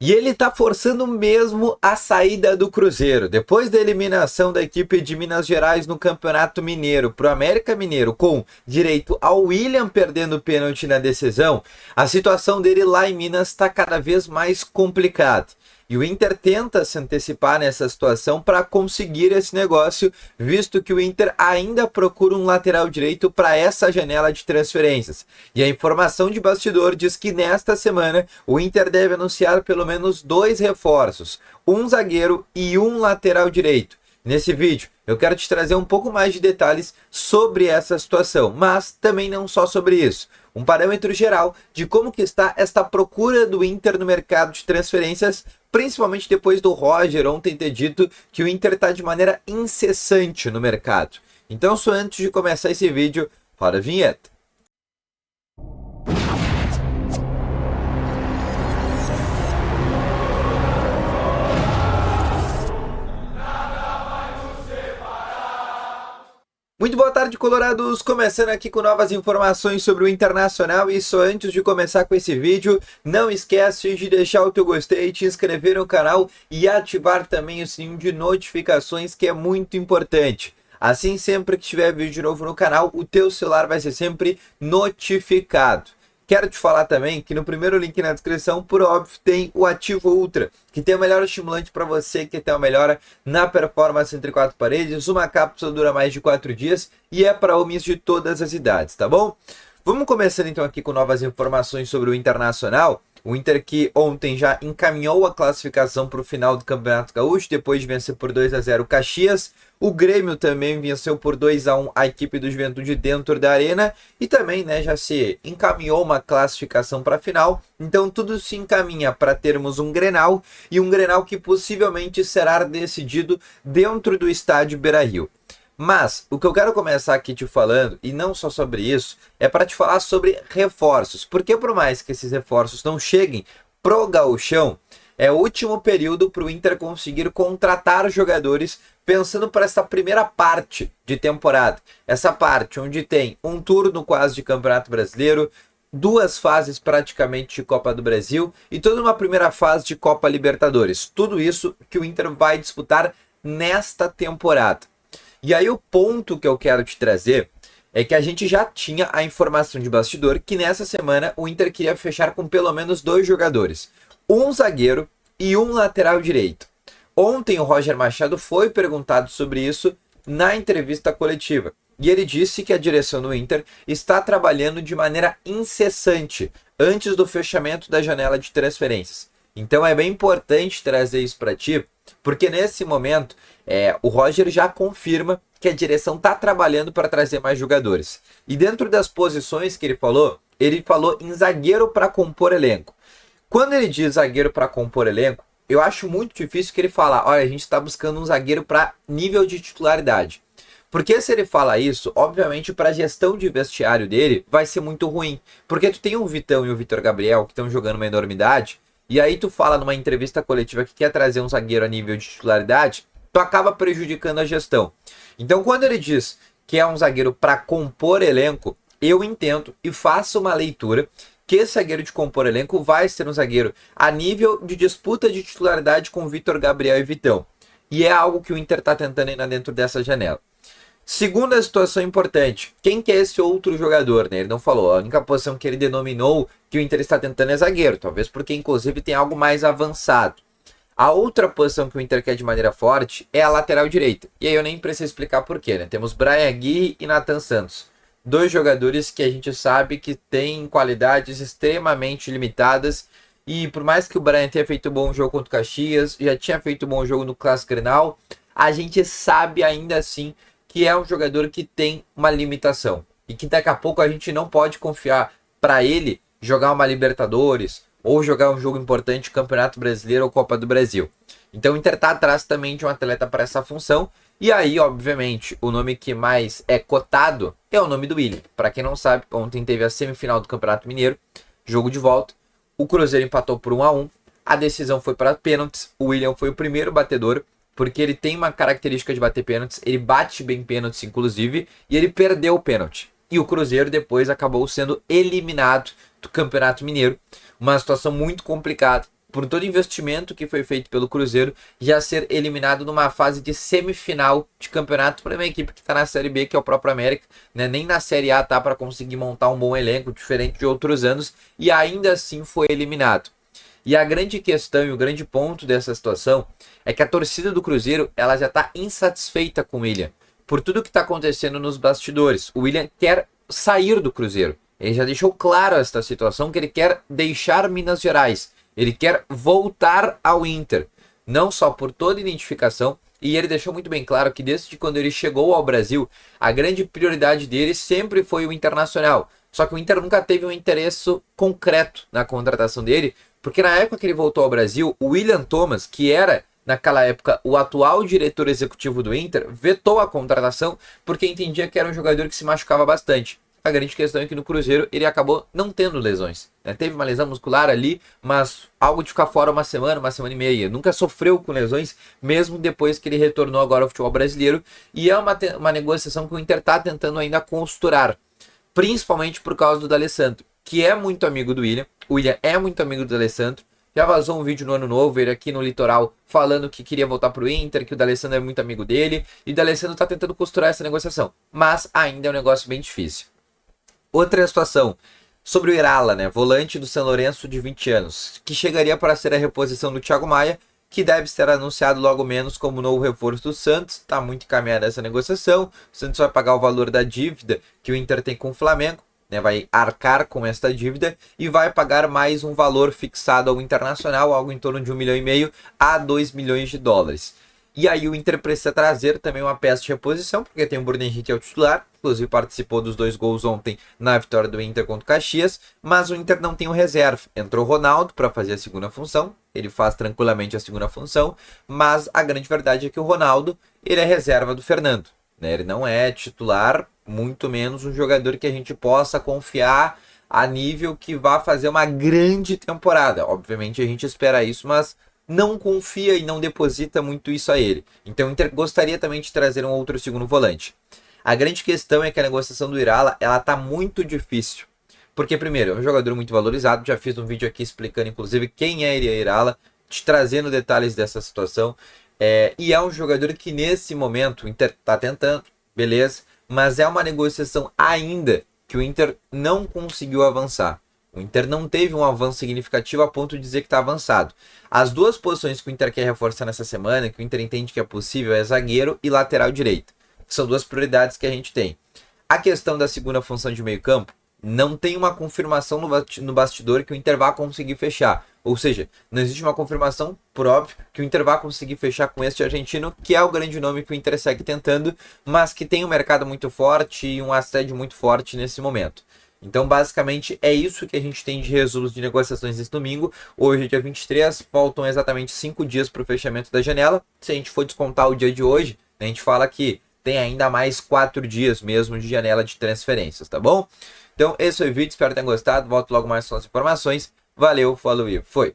E ele tá forçando mesmo a saída do Cruzeiro. Depois da eliminação da equipe de Minas Gerais no Campeonato Mineiro pro América Mineiro, com direito ao William perdendo o pênalti na decisão, a situação dele lá em Minas está cada vez mais complicada. E o Inter tenta se antecipar nessa situação para conseguir esse negócio, visto que o Inter ainda procura um lateral direito para essa janela de transferências. E a informação de bastidor diz que nesta semana o Inter deve anunciar pelo menos 2 reforços, um zagueiro e um lateral direito. Nesse vídeo eu quero te trazer um pouco mais de detalhes sobre essa situação, mas também não só sobre isso. Um parâmetro geral de como que está esta procura do Inter no mercado de transferências, principalmente depois do Roger ontem ter dito que o Inter está de maneira incessante no mercado. Então, só antes de começar esse vídeo, roda a vinheta. Muito boa tarde, colorados! Começando aqui com novas informações sobre o Internacional. E só antes de começar com esse vídeo, não esquece de deixar o teu gostei, te inscrever no canal e ativar também o sininho de notificações, que é muito importante. Assim, sempre que tiver vídeo novo no canal, o teu celular vai ser sempre notificado. Quero te falar também que no primeiro link na descrição, por óbvio, tem o Ativo Ultra, que tem o melhor estimulante para você que tem uma melhora na performance entre 4 paredes. Uma cápsula dura mais de 4 dias e é para homens de todas as idades, tá bom? Vamos começando então aqui com novas informações sobre o Internacional. O Inter que ontem já encaminhou a classificação para o final do Campeonato Gaúcho, depois de vencer por 2-0 o Caxias. O Grêmio também venceu por 2-1 a equipe do Juventude dentro da arena. E também, né, já se encaminhou uma classificação para a final. Então tudo se encaminha para termos um Grenal. E um Grenal que possivelmente será decidido dentro do estádio Beira-Rio. Mas o que eu quero começar aqui te falando, e não só sobre isso, é para te falar sobre reforços. Porque por mais que esses reforços não cheguem pro gauchão, é o último período para o Inter conseguir contratar jogadores pensando para essa primeira parte de temporada. Essa parte onde tem um turno quase de Campeonato Brasileiro, 2 fases praticamente de Copa do Brasil e toda uma primeira fase de Copa Libertadores. Tudo isso que o Inter vai disputar nesta temporada. E aí o ponto que eu quero te trazer é que a gente já tinha a informação de bastidor que nessa semana o Inter queria fechar com pelo menos 2 jogadores. Um zagueiro e um lateral direito. Ontem o Roger Machado foi perguntado sobre isso na entrevista coletiva. E ele disse que a direção do Inter está trabalhando de maneira incessante antes do fechamento da janela de transferências. Então é bem importante trazer isso para ti, porque nesse momento o Roger já confirma que a direção está trabalhando para trazer mais jogadores. E dentro das posições que ele falou em zagueiro para compor elenco. Quando ele diz zagueiro para compor elenco, eu acho muito difícil que ele fale, olha, a gente está buscando um zagueiro para nível de titularidade. Porque se ele fala isso, obviamente para a gestão de vestiário dele vai ser muito ruim. Porque tu tem o Vitão e o Vitor Gabriel que estão jogando uma enormidade, e aí tu fala numa entrevista coletiva que quer trazer um zagueiro a nível de titularidade, tu acaba prejudicando a gestão. Então quando ele diz que é um zagueiro para compor elenco, eu entendo e faço uma leitura que esse zagueiro de compor elenco vai ser um zagueiro a nível de disputa de titularidade com Vitor Gabriel e Vitão. E é algo que o Inter está tentando ir dentro dessa janela. Segunda situação importante, quem que é esse outro jogador, né? Ele não falou, a única posição que ele denominou que o Inter está tentando é zagueiro, talvez porque inclusive tem algo mais avançado. A outra posição que o Inter quer de maneira forte é a lateral direita. E aí eu nem preciso explicar porquê, né? Temos Brian Aguirre e Nathan Santos. 2 jogadores que a gente sabe que têm qualidades extremamente limitadas. E por mais que o Brian tenha feito um bom jogo contra o Caxias, já tinha feito um bom jogo no Clássico Grenal, a gente sabe ainda assim que é um jogador que tem uma limitação. E que daqui a pouco a gente não pode confiar para ele jogar uma Libertadores ou jogar um jogo importante, Campeonato Brasileiro ou Copa do Brasil. Então o Inter está atrás também de um atleta para essa função. E aí, obviamente, o nome que mais é cotado é o nome do William. Para quem não sabe, ontem teve a semifinal do Campeonato Mineiro, jogo de volta. O Cruzeiro empatou por 1-1. A decisão foi para pênaltis. O William foi o primeiro batedor, porque ele tem uma característica de bater pênaltis. Ele bate bem pênaltis, inclusive, e ele perdeu o pênalti. E o Cruzeiro depois acabou sendo eliminado do Campeonato Mineiro. Uma situação muito complicada. por todo o investimento que foi feito pelo Cruzeiro, já ser eliminado numa fase de semifinal de campeonato para uma equipe que está na Série B, que é o próprio América, né? Nem na Série A tá para conseguir montar um bom elenco, diferente de outros anos, e ainda assim foi eliminado. E a grande questão e o grande ponto dessa situação é que a torcida do Cruzeiro ela já está insatisfeita com o William, por tudo que está acontecendo nos bastidores. O William quer sair do Cruzeiro. Ele já deixou claro esta situação, que ele quer deixar Minas Gerais. Ele quer voltar ao Inter. Não só por toda identificação, e ele deixou muito bem claro que desde quando ele chegou ao Brasil, a grande prioridade dele sempre foi o Internacional. Só que o Inter nunca teve um interesse concreto na contratação dele, porque na época que ele voltou ao Brasil, o William Thomas, que era naquela época o atual diretor executivo do Inter, vetou a contratação porque entendia que era um jogador que se machucava bastante. A grande questão é que no Cruzeiro ele acabou não tendo lesões, né? Teve uma lesão muscular ali, mas algo de ficar fora uma semana e meia. Nunca sofreu com lesões, mesmo depois que ele retornou agora ao futebol brasileiro. E é uma negociação que o Inter está tentando ainda costurar, principalmente por causa do D'Alessandro, que é muito amigo do William. O William é muito amigo do D'Alessandro. Já vazou um vídeo no Ano Novo, ele aqui no Litoral, falando que queria voltar pro Inter, que o D'Alessandro é muito amigo dele. E o D'Alessandro está tentando costurar essa negociação, mas ainda é um negócio bem difícil. Outra situação, sobre o Irala, né, volante do São Lourenço de 20 anos, que chegaria para ser a reposição do Thiago Maia, que deve ser anunciado logo menos como novo reforço do Santos. Está muito encaminhada essa negociação. O Santos vai pagar o valor da dívida que o Inter tem com o Flamengo, né, vai arcar com esta dívida e vai pagar mais um valor fixado ao Internacional, algo em torno de 1,5 milhão a 2 milhões de dólares. E aí o Inter precisa trazer também uma peça de reposição, porque tem o Bruno Henrique que é o titular, inclusive participou dos 2 gols ontem na vitória do Inter contra o Caxias, mas o Inter não tem o reserva. Entrou o Ronaldo para fazer a segunda função, ele faz tranquilamente a segunda função, mas a grande verdade é que o Ronaldo, ele é reserva do Fernando, né? Ele não é titular, muito menos um jogador que a gente possa confiar a nível que vá fazer uma grande temporada. Obviamente a gente espera isso, mas não confia e não deposita muito isso a ele. Então o Inter gostaria também de trazer um outro segundo volante. A grande questão é que a negociação do Irala, ela tá muito difícil. Porque, primeiro, é um jogador muito valorizado. Já fiz um vídeo aqui explicando, inclusive, quem é Irala, te trazendo detalhes dessa situação. E é um jogador que, nesse momento, o Inter tá tentando, beleza, mas é uma negociação ainda que o Inter não conseguiu avançar. O Inter não teve um avanço significativo a ponto de dizer que está avançado. As duas posições que o Inter quer reforçar nessa semana, que o Inter entende que é possível, é zagueiro e lateral direito. São duas prioridades que a gente tem. A questão da segunda função de meio campo, não tem uma confirmação no bastidor que o Inter vai conseguir fechar. Ou seja, não existe uma confirmação, por óbvio, que o Inter vai conseguir fechar com este argentino, que é o grande nome que o Inter segue tentando, mas que tem um mercado muito forte e um assédio muito forte nesse momento. Então, basicamente, é isso que a gente tem de resumos de negociações nesse domingo. Hoje é dia 23, faltam exatamente 5 dias para o fechamento da janela. Se a gente for descontar o dia de hoje, a gente fala que tem ainda mais 4 dias mesmo de janela de transferências, tá bom? Então, esse foi o vídeo, espero que tenham gostado. Volto logo mais com as informações. Valeu, falou e foi!